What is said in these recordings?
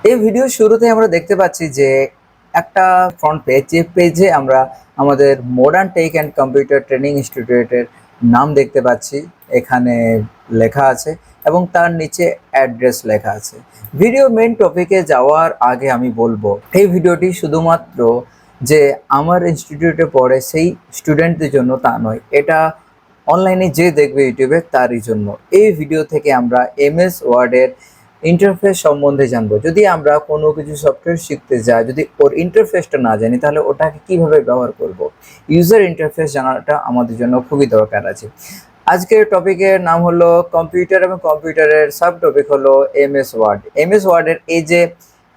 এই ভিডিও শুরুতে আমরা দেখতে পাচ্ছি যে একটা ফ্রন্ট পেজ, যে পেজে আমরা আমাদের modern tech and computer training ইনস্টিটিউটের নাম দেখতে পাচ্ছি। এখানে লেখা আছে এবং তার নিচে অ্যাড্রেস লেখা আছে। ভিডিও মেইন টপিকে যাওয়ার আগে আমি বলবো, এই ভিডিওটি শুধুমাত্র যে আমার ইনস্টিটিউটে পড়ে সেই স্টুডেন্টদের জন্য তা নয়, এটা অনলাইনে যে দেখবে ইউটিউবে তারই জন্য। এই ভিডিও থেকে আমরা এমএস ওয়ার্ডের ইন্টারফেস সম্বন্ধে জানবো। যদি আমরা কোনো কিছু সফটওয়্যার শিখতে যাই, যদি ওর ইন্টারফেসটা না জানি, তাহলে ওটাকে কিভাবে ব্যবহার করব। ইউজার ইন্টারফেস জানাটা আমাদের জন্য খুবই দরকার আছে। আজকের টপিকের নাম হলো কম্পিউটার এবং কম্পিউটারের সাব টপিক হলো এমএস ওয়ার্ড। এমএস ওয়ার্ডের এই যে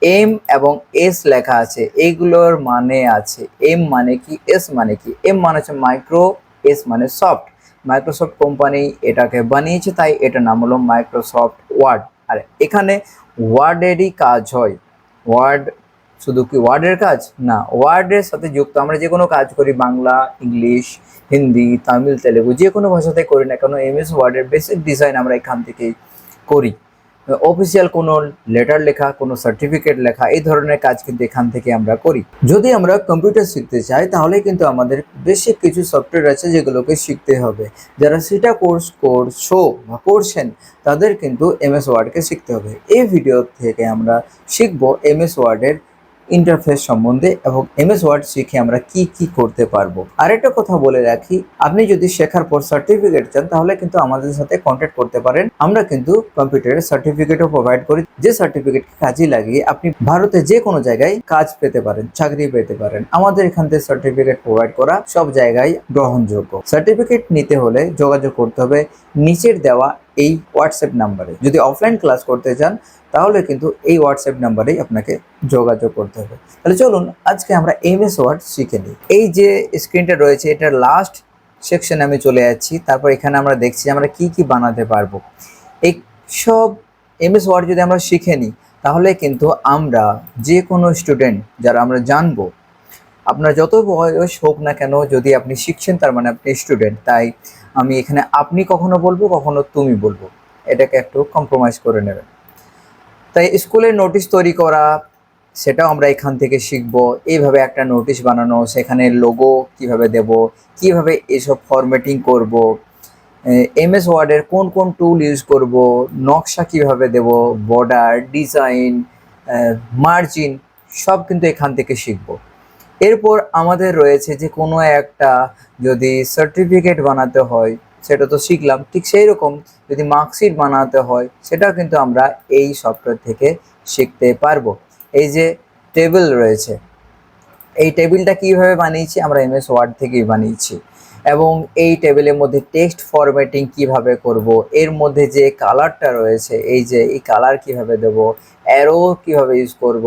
এম এবং এস লেখা আছে, এইগুলোর মানে আছে এম মানে কি, এস মানে কি। এম মানে হচ্ছে মাইক্রো, এস মানে সফট। মাইক্রোসফট কোম্পানি এটাকে বানিয়েছে, তাই এটার নাম হলো মাইক্রোসফট ওয়ার্ড। আর এখানে ওয়ার্ডেরই কাজ হয়। ওয়ার্ড শুধু কি ওয়ার্ডের কাজ না, ওয়ার্ডের সাথে যুক্ত আমরা যে কোনো কাজ করি, বাংলা, ইংলিশ, হিন্দি, তামিল, তেলেগু, যে কোনো ভাষাতে করি না কেন, এমএস ওয়ার্ডের বেসিক ডিজাইন আমরা এখান থেকেই করি। অফিসিয়াল কোনো লেটার লেখা, কোনো সার্টিফিকেট লেখা, এই ধরনের কাজ কিন্তু এখান থেকে আমরা করি। যদি আমরা কম্পিউটার শিখতে চাই, তাহলে কিন্তু আমাদের বেসিক কিছু সফটওয়্যার আছে যেগুলোকে শিখতে হবে। যারা সেটা করছো বা করছেন, তাদের কিন্তু এমএস ওয়ার্ডকে শিখতে হবে। এই ভিডিও থেকে আমরা শিখবো এমএস ওয়ার্ডের ইন্টারফেস সম্বন্ধে এবং এমএস ওয়ার্ড শিখে আমরা কি কি করতে পারবো। আরেকটা কথা বলে রাখি, আপনি যদি শেখার পর সার্টিফিকেট চান, তাহলে কিন্তু আমাদের সাথে কন্ট্যাক্ট করতে পারেন। আমরা কিন্তু কম্পিউটারের সার্টিফিকেটও প্রোভাইড করি, যে সার্টিফিকেটকে কাজে লাগিয়ে আপনি ভারতে যে কোনো জায়গায় কাজ পেতে পারেন, চাকরি পেতে পারেন। আমাদের এখান থেকে সার্টিফিকেট প্রোভাইড করা সব জায়গায় গ্রহণযোগ্য। সার্টিফিকেট নিতে হলে যোগাযোগ করতে হবে নিচের দেওয়া এই হোয়াটসঅ্যাপ নাম্বারে। যদি অফলাইন ক্লাস করতে চান, তাহলে কিন্তু এই হোয়াটসঅ্যাপ নাম্বারেই আপনাকে যোগাযোগ করতে হবে। তাহলে চলুন আজকে আমরা এমএস ওয়ার্ড শিখে নিই। এই যে স্ক্রিনটা রয়েছে, এটার লাস্ট সেকশনে আমি চলে যাচ্ছি। তারপর এখানে আমরা দেখছি আমরা কি কি বানাতে পারবো। এই সব এমএস ওয়ার্ড যদি আমরা শিখে নিই, তাহলে কিন্তু আমরা যে কোনো স্টুডেন্ট যারা আমরা জানবো, আপনার যত বয়স হোক না কেন, যদি আপনি শিখছেন তার মানে আপনি স্টুডেন্ট। তাই আমি এখানে আপনি কখনো বলবো, কখনো তুমি বলবো, এটাকে একটু কম্প্রোমাইজ করে নেবেন। তাই স্কুলের নোটিশ তৈরি করা, সেটাও আমরা এখান থেকে শিখব। এইভাবে একটা নোটিশ বানানো, সেখানে লোগো কিভাবে দেব, কিভাবে এসব ফরম্যাটিং করব, এমএস ওয়ার্ডের কোন কোন টুল ইউজ করব, নকশা কিভাবে দেব, বর্ডার, ডিজাইন, মার্জিন, সব কিন্তু এখান থেকে শিখব। এরপর আমাদের রয়েছে যে কোনো একটা যদি সার্টিফিকেট বানাতে হয়, সেটা তো শিখলাম। ঠিক সেই রকম যদি মার্কশিট বানাতে হয়, সেটাও কিন্তু আমরা এই সফটওয়্যার থেকে শিখতে পারবো। এই যে টেবিল রয়েছে, এই টেবিলটা কিভাবে বানিয়েছি, আমরা এমএস ওয়ার্ড থেকেই বানিয়েছি। এবং এই টেবিলের মধ্যে টেক্সট ফরম্যাটিং কিভাবে করব, এর মধ্যে যে কালারটা রয়েছে, এই যে এই কালার কিভাবে দেব, অ্যারো কিভাবে ইউজ করব,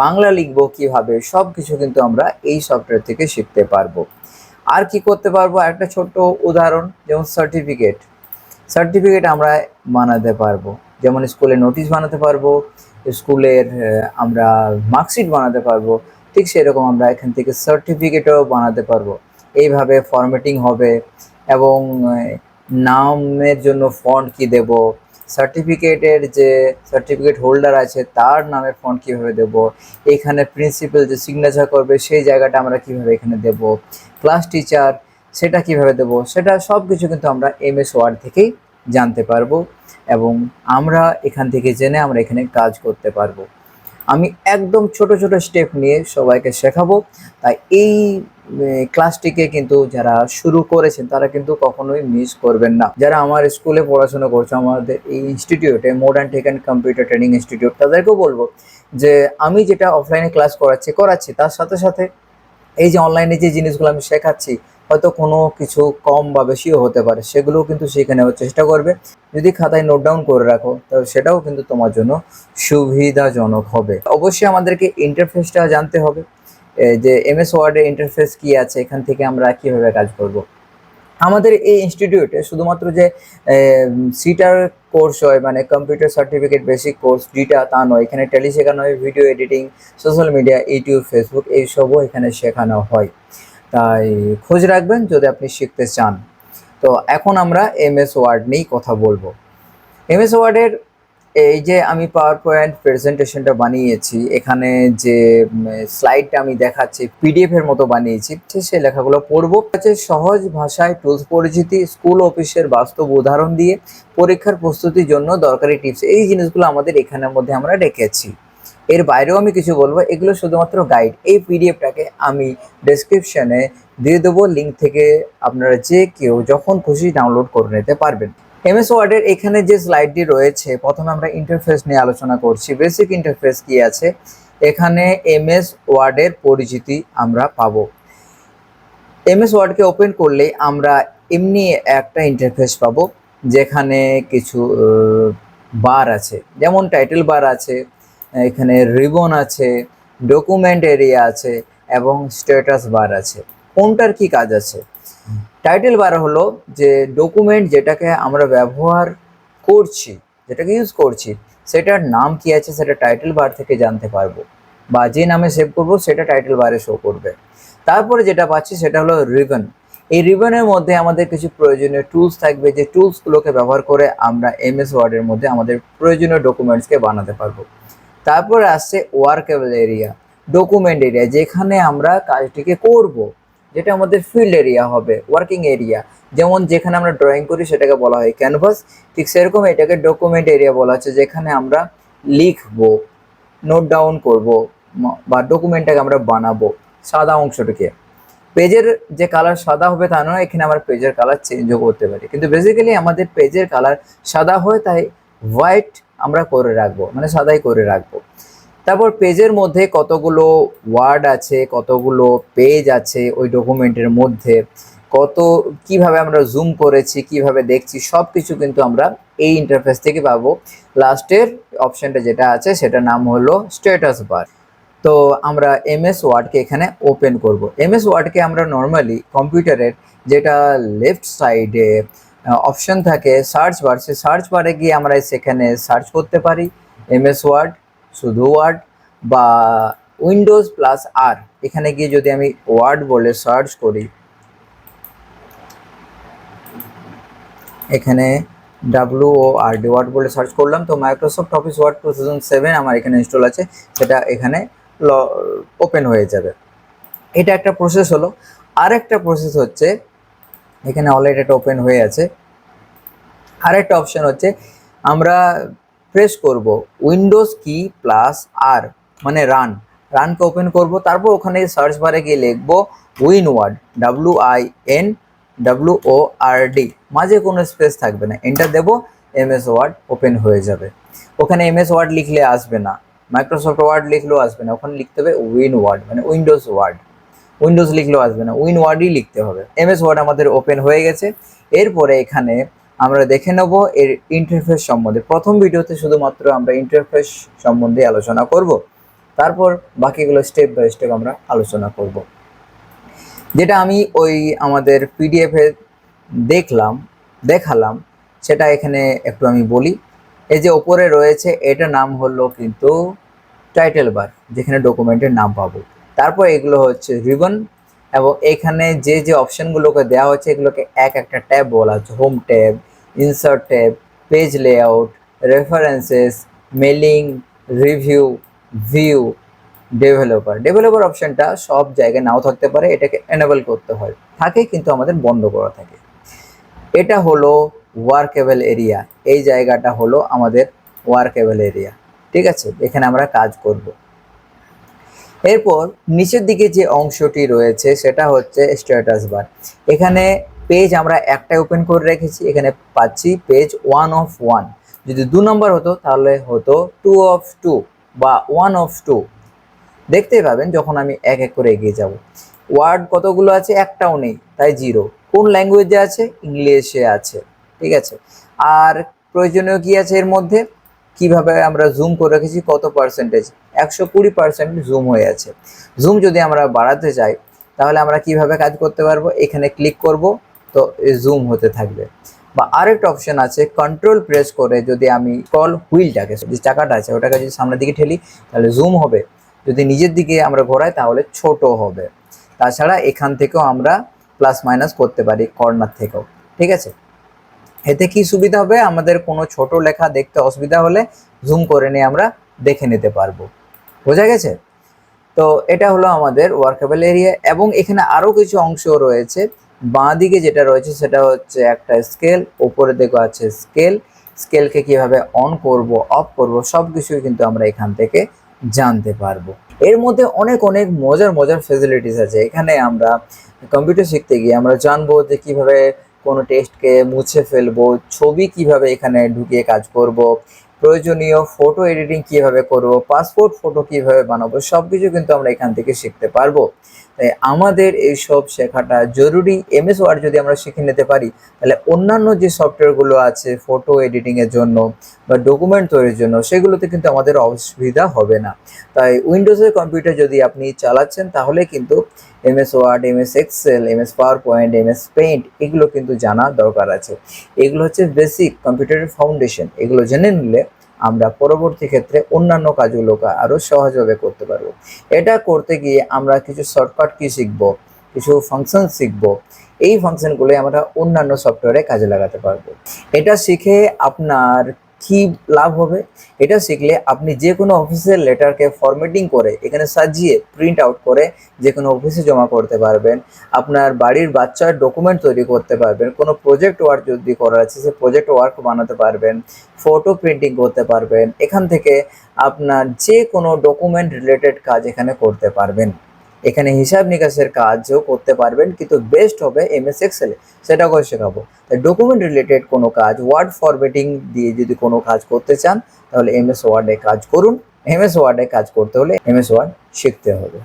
বাংলা লিখবো কিভাবে, সব কিছু কিন্তু আমরা এই সফটওয়্যার থেকে শিখতে পারবো। আর কি করতে পারবো, একটা ছোট্ট উদাহরণ, যেমন সার্টিফিকেট। সার্টিফিকেট আমরা বানাতে পারবো, যেমন স্কুলে নোটিশ বানাতে পারবো, স্কুলের আমরা মার্কশিট বানাতে পারবো। ঠিক সেরকম আমরা এখান থেকে সার্টিফিকেটও বানাতে পারবো। এইভাবে ফরম্যাটিং হবে। এবং নামের জন্য ফন্ট কি দেব, সার্টিফিকেটের যে সার্টিফিকেট হোল্ডার আছে তার নামের ফন্ট কীভাবে দেব, এখানে প্রিন্সিপাল যে সিগনেচার করবে সেই জায়গাটা আমরা কিভাবে এখানে দেব, ক্লাস টিচার সেটা কিভাবে দেব, সেটা সব কিছু কিন্তু আমরা এমএস ওয়ার্ড থেকেই জানতে পারবো। এবং আমরা এখান থেকে জেনে আমরা এখানে কাজ করতে পারবো। আমি একদম ছোট ছোট স্টেপ নিয়ে সবাইকে শেখাবো। তাই এই ক্লাসটিকে কিন্তু যারা শুরু করেছেন, তারা কিন্তু কখনোই মিস করবেন না। যারা আমার স্কুলে পড়াশোনা করছে, আমাদের এই ইনস্টিটিউটে modern tech and computer training institute, তাদেরকেও বলবো যে আমি যেটা অফলাইনে ক্লাস করাচ্ছি, তার সাথে সাথে এই যে অনলাইনে যে জিনিসগুলো আমি শেখাচ্ছি, হয়তো কোনো কিছু কম বা বেশিও হতে পারে, সেগুলোও কিন্তু শিখে নেওয়ার চেষ্টা করবে। যদি খাতায় নোট ডাউন করে রাখো, তাহলে সেটাও কিন্তু তোমার জন্য সুবিধাজনক হবে। অবশ্যই আমাদেরকে ইন্টারফেসটা জানতে হবে, যে এমএস ওয়ার্ডের ইন্টারফেস কি আছে, এখান থেকে আমরা কিভাবে কাজ করব। আমাদের এই ইনস্টিটিউটে শুধুমাত্র যে সিটার কোর্স হয়, মানে কম্পিউটার সার্টিফিকেট বেসিক কোর্স ডিটা, তা নয়। এখানে টেলি শেখানো হয়, video editing, social media, YouTube, Facebook, এইসবও এখানে শেখানো হয়। তাই খোঁজ রাখবেন যদি আপনি শিখতে চান। তো এখন আমরা এমএস ওয়ার্ড নিয়েই কথা বলবো। এমএস ওয়ার্ডের এই যে আমি পাওয়ার পয়েন্ট প্রেজেন্টেশনটা বানিয়েছি, এখানে যে স্লাইডটা আমি দেখাচ্ছি পিডিএফ এর মতো বানিয়েছি, সেই লেখাগুলো পড়বো। আছে সহজ ভাষায় টুলস পরিচিতি, স্কুল অফিসের বাস্তব উদাহরণ দিয়ে পরীক্ষার প্রস্তুতির জন্য দরকারি টিপস, এই জিনিসগুলো আমাদের এখানের মধ্যে আমরা রেখেছি। এর বাইরেও আমি কিছু বলবো, এগুলো শুধুমাত্র গাইড। এই পিডিএফটাকে আমি ডেসক্রিপশনে দিয়ে দেবো, লিঙ্ক থেকে আপনারা যে কেউ যখন খুশি ডাউনলোড করে নিতে পারবেন। এমএস ওয়ার্ডের এখানে যে স্লাইডটি রয়েছে, প্রথমে আমরা ইন্টারফেস নিয়ে আলোচনা করছি। বেসিক ইন্টারফেস কি আছে, এখানে এমএস ওয়ার্ডের পরিচিতি আমরা পাবো। এমএস ওয়ার্ডকে ওপেন করলে আমরা এমনি একটা ইন্টারফেস পাবো, যেখানে কিছু বার আছে, যেমন টাইটেল বার আছে, এখানে রিবন আছে, ডকুমেন্ট এরিয়া আছে এবং স্ট্যাটাস বার আছে। কোনটার কি কাজ আছে? টাইটেল বার হলো যে ডকুমেন্ট যেটাকে আমরা ব্যবহার করছি, যেটাকে ইউজ করছি, সেটার নাম কি আছে সেটা টাইটেল বার থেকে জানতে পারবো, বা যে নামে সেভ করবো সেটা টাইটেল বারে শো করবে। তারপরে যেটা পাচ্ছি সেটা হলো রিবন। এই রিবনের মধ্যে আমাদের কিছু প্রয়োজনীয় টুলস থাকবে, যে টুলসগুলোকে ব্যবহার করে আমরা এমএস ওয়ার্ডের মধ্যে আমাদের প্রয়োজনীয় ডকুমেন্টসকে বানাতে পারবো। তারপরে আসছে ওয়ার্কেবল এরিয়া, ডকুমেন্ট এরিয়া, যেখানে আমরা কাজটিকে করব, যেটা আমাদের ফিল্ড এরিয়া হবে, ওয়ার্কিং এরিয়া। যেমন যেখানে আমরা ড্রয়িং করি সেটাকে বলা হয় ক্যানভাস, ঠিক সেরকম এটাকে ডকুমেন্ট এরিয়া বলা হচ্ছে, যেখানে আমরা লিখবো, নোট ডাউন করব, বা ডকুমেন্টটাকে আমরা বানাবো। সাদা অংশটাকে, পেজের যে কালার সাদা হবে তা নয়, এখানে আমরা পেজের কালার চেঞ্জও করতে পারি, কিন্তু বেসিক্যালি আমাদের পেজের কালার সাদা হয়, তাই হোয়াইট আমরা করে রাখবো, মানে সাদাই করে রাখবো। তারপর পেজের মধ্যে কতগুলো ওয়ার্ড আছে, কতগুলো পেজ আছে ওই ডকুমেন্টের মধ্যে, কিভাবে আমরা জুম করেছি, কিভাবে দেখছি, সব কিছু কিন্তু আমরা এই ইন্টারফেস থেকে পাবো। লাস্টের অপশনটা যেটা আছে সেটার নাম হলো স্ট্যাটাস বার। তো আমরা এমএস ওয়ার্ডকে এখানে ওপেন করব। এমএস ওয়ার্ডকে আমরা নর্মালি কম্পিউটারের যেটা লেফট সাইডে অপশন থাকে সার্চ বার, সে সার্চ বারে গিয়ে আমরা সেখানে সার্চ করতে পারি এমএস ওয়ার্ড, শুধু ওয়ার্ড, বা উইন্ডোজ প্লাস আর। এখানে গিয়ে যদি আমি ওয়ার্ড বলে সার্চ করি, এখানে WORD ওয়ার্ড বলে সার্চ করলাম, তো মাইক্রোসফট অফিস ওয়ার্ড 2007 আমার এখানে ইনস্টল আছে, সেটা এখানে ওপেন হয়ে যাবে। এটা একটা প্রসেস হলো। আর একটা প্রসেস হচ্ছে, এখানে অলরেডি এটা ওপেন হয়ে আছে। আরেকটা অপশন হচ্ছে, আমরা প্রেস করব উইন্ডোজ কি প্লাস আর, মানে রানকে ওপেন করব। তারপর ওখানে সার্চ বারে গিয়ে লিখবো উইনওয়ার্ড, WINWORD, মাঝে কোনো স্পেস থাকবে না, এন্টার দেবো, এমএস ওয়ার্ড ওপেন হয়ে যাবে। ওখানে এমএস ওয়ার্ড লিখলে আসবে না, মাইক্রোসফট ওয়ার্ড লিখলেও আসবে না, ওখানে লিখতে হবে উইনওয়ার্ড, মানে উইন্ডোজ ওয়ার্ড। উইন্ডোজ লিখলেও আসবে না, উইনওয়ার্ডই লিখতে হবে। এমএস ওয়ার্ড আমাদের ওপেন হয়ে গেছে। এরপরে এখানে আমরা দেখে নেব এর ইন্টারফেস সম্বন্ধে। প্রথম ভিডিওতে শুধুমাত্র আমরা ইন্টারফেস সম্বন্ধে আলোচনা করব, তারপর বাকিগুলো স্টেপ বাই স্টেপ আমরা আলোচনা করব। যেটা আমি ওই আমাদের পিডিএফে দেখালাম, সেটা এখানে একটু আমি বলি। এই যে ওপরে রয়েছে, এটার নাম হলো কিন্তু টাইটেল বার, যেখানে ডকুমেন্টের নাম পাবো। তারপর এগুলো হচ্ছে রিবন, এবং এখানে যে যে অপশনগুলোকে দেওয়া হচ্ছে এগুলোকে এক একটা ট্যাব বলা হচ্ছে। Home tab, insert tab, page layout, references, mailing, review, view, developer অপশনটা সব জায়গায় নাও থাকতে পারে, এটাকে এনেবল করতে হয়, থাকে কিন্তু আমাদের বন্ধ করা থাকে। এটা হলো ওয়ার্কেবল এরিয়া, এই জায়গাটা হলো আমাদের ওয়ার্কেবল এরিয়া, ঠিক আছে, এখানে আমরা কাজ করব। এরপর নিচের দিকে যে অংশটি রয়েছে সেটা হচ্ছে স্ট্যাটাস বার। এখানে পেজ আমরা একটাই ওপেন করে রেখেছি, এখানে পাচ্ছি পেজ 1 of 1। যদি 2 নম্বর হতো তাহলে হতো 2 of 2 বা 1 of 2। দেখতেই পাবেন যখন আমি এক এক করে এগিয়ে যাব। ওয়ার্ড কতগুলো আছে? একটাও নেই, তাই 0। কোন ল্যাঙ্গুয়েজে আছে? ইংলিশে আছে, ঠিক আছে। আর প্রয়োজনীয় কি আছে এর মধ্যে? কিভাবে আমরা জুম করে রেখেছি, কত পার্সেন্টেজ, 120% জুম হয়ে আছে। জুম যদি আমরা বাড়াতে চাই তাহলে আমরা কিভাবে কাজ করতে পারবো? এখানে ক্লিক করব, তো জুম হতে থাকবে। বা আরেকটা অপশন আছে, কন্ট্রোল প্রেস করে যদি আমি স্ক্রল হুইলটাকে, যে চাকাটা আছে ওটাকে যদি সামনের দিকে ঠেলি তাহলে জুম হবে, যদি নিজের দিকে আমরা ঘোরাই তাহলে ছোট হবে। তাছাড়া এখান থেকেও আমরা প্লাস মাইনাস করতে পারি, কর্নার থেকেও, ঠিক আছে। এতে কি সুবিধা হবে? আমাদের কোনো ছোট লেখা দেখতে অসুবিধা হলে জুম করে নিয়ে আমরা দেখে নিতে পারবো। বোঝা গেছে? তো এটা হলো আমাদের ওয়ার্কেবল এরিয়া, এবং এখানে আরও কিছু অংশ রয়েছে। বাঁ দিকে যেটা রয়েছে সেটা হচ্ছে একটা স্কেল, উপরে দিকে আছে স্কেল। স্কেলকে কিভাবে অন করব, অফ করব, সব কিছুই কিন্তু আমরা এখান থেকে জানতে পারবো। এর মধ্যে অনেক অনেক মজার মজার ফেসিলিটিস আছে। এখানে আমরা কম্পিউটার শিখতে গিয়ে আমরা জানবো যে কিভাবে কোনো টেক্সটকে মুছে ফেলবো, ছবি কিভাবে এখানে ঢুকিয়ে কাজ করব, প্রয়োজনীয় ফটো এডিটিং কিভাবে করব, পাসপোর্ট ফটো কিভাবে বানাবো, সব কিছু কিন্তু আমরা এখান থেকে শিখতে পারবো। তাই আমাদের এইসব শেখাটা জরুরি। এমএস ওয়ার্ড যদি আমরা শিখে নিতে পারি, তাহলে অন্যান্য যে সফটওয়্যারগুলো আছে ফটো এডিটিংয়ের জন্য বা ডকুমেন্ট তৈরির জন্য, সেগুলোতে কিন্তু আমাদের অসুবিধা হবে না। তাই উইন্ডোজের কম্পিউটার যদি আপনি চালাচ্ছেন, তাহলে কিন্তু MS Word, MS Excel, MS PowerPoint, MS Paint এগুলো কিন্তু জানা দরকার আছে। এগুলো হচ্ছে বেসিক কম্পিউটারের ফাউন্ডেশন। এগুলো জেনে নিলে আমরা পরবর্তী ক্ষেত্রে অন্যান্য কাজগুলোকে আরও সহজভাবে করতে পারবো। এটা করতে গিয়ে আমরা কিছু শর্টকাট কি শিখব, কিছু ফাংশন শিখব। এই ফাংশনগুলো আমরা অন্যান্য সফটওয়্যারে কাজে লাগাতে পারবো। এটা শিখে আপনার কি লাভ হবে? এটা শিখলে আপনি যে কোনো অফিসের লেটারকে ফরম্যাটিং করে এখানে সাজিয়ে প্রিন্ট আউট করে যে কোনো অফিসে জমা করতে পারবেন। আপনার বাড়ির বাচ্চার ডকুমেন্ট তৈরি করতে পারবেন। কোনো প্রজেক্ট ওয়ার্ক যদি করার আছে, সে প্রজেক্ট ওয়ার্ক বানাতে পারবেন। ফটো প্রিন্টিং করতে পারবেন। এখান থেকে আপনার যে কোনো ডকুমেন্ট রিলেটেড কাজ এখানে করতে পারবেন। এখানে হিসাব নিকাশের কাজও করতে পারবেন, কিন্তু বেস্ট হবে এমএস এক্সেলে, সেটাকেও শেখাবো। তাই ডকুমেন্ট রিলেটেড কোনো কাজ, ওয়ার্ড ফরম্যাটিং দিয়ে যদি কোনো কাজ করতে চান, তাহলে এমএস ওয়ার্ডে কাজ করুন। এমএস ওয়ার্ডে কাজ করতে হলে এমএস ওয়ার্ড শিখতে হবে।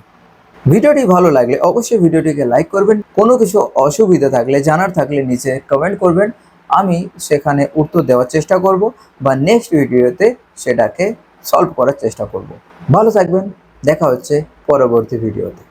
ভিডিওটি ভালো লাগলে অবশ্যই ভিডিওটিকে লাইক করবেন। কোনো কিছু অসুবিধা থাকলে, জানার থাকলে নিচে কমেন্ট করবেন। আমি সেখানে উত্তর দেওয়ার চেষ্টা করব, বা নেক্সট ভিডিওতে সেটাকে সলভ করার চেষ্টা করব। ভালো থাকবেন, দেখা হচ্ছে পরবর্তী ভিডিওতে।